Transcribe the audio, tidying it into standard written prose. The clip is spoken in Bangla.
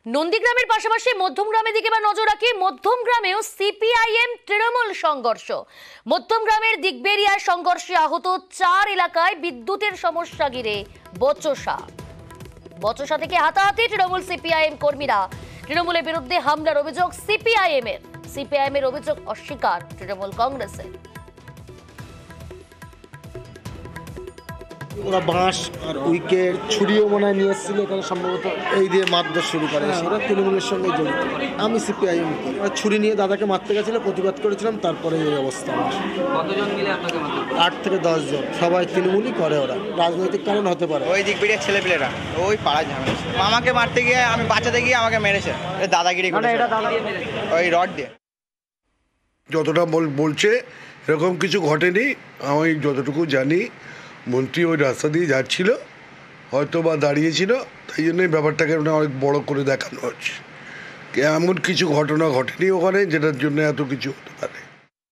নন্দীগ্রামের পাশাপাশি মধ্যমগ্রামের দিকে বা নজর রাখি। মধ্যমগ্রামেও সিপিআইএম তৃণমূল সংঘর্ষ। মধ্যমগ্রামের দিগবেরিয়ায় সংঘর্ষে আহত 4 এলাকায় বিদ্যুতের সমস্যা ঘিরে বচসা থেকে হাতাহাতি তৃণমূল সিপিআইএম কর্মীরা। তৃণমূলের বিরুদ্ধে হামলার অভিযোগ সিপিআইএম এর অভিযোগ অস্বীকার তৃণমূল কংগ্রেসের। ওরা বাঁশ আর উইকেট ছুরিও মনে হয় নিয়ে এসেছিল, এখানে সম্ভবত এই দিয়ে মারধর শুরু করে। ওরা তৃণমূলের সঙ্গে জড়িত। আমি সিপিআইএম করি। ওরা ছুরি নিয়ে দাদাকে মারতে গেছিল, প্রতিবাদ করেছিলাম, তারপরে এই অবস্থা। কতজন মিলে আপনাকে মারধর? 8 থেকে 10 জন, সবাই তৃণমূলই করে। ওরা রাজনৈতিক কারণ হতে পারে। ওই দিক বেরিয়ে ছেলেপিলেরা ওই পাড়ায় ঝামেলা, আমাকে মারতে গিয়ে আমি বাঁচাতে গিয়ে আমাকে মেরেছে। দাদাগিরি করেছে ওই রড দিয়ে। যতটা বলছে এরকম কিছু ঘটেনি। আমি যতটুকু জানি মন্ত্রী ওই রাস্তা দিয়ে যাচ্ছিল, হয়তো বা দাঁড়িয়েছিল, তাই জন্যই ব্যাপারটাকে অনেক বড় করে দেখানো হচ্ছে। এমন কিছু ঘটনা ঘটেনি ওখানে যেটার জন্য এত কিছু হতে পারে।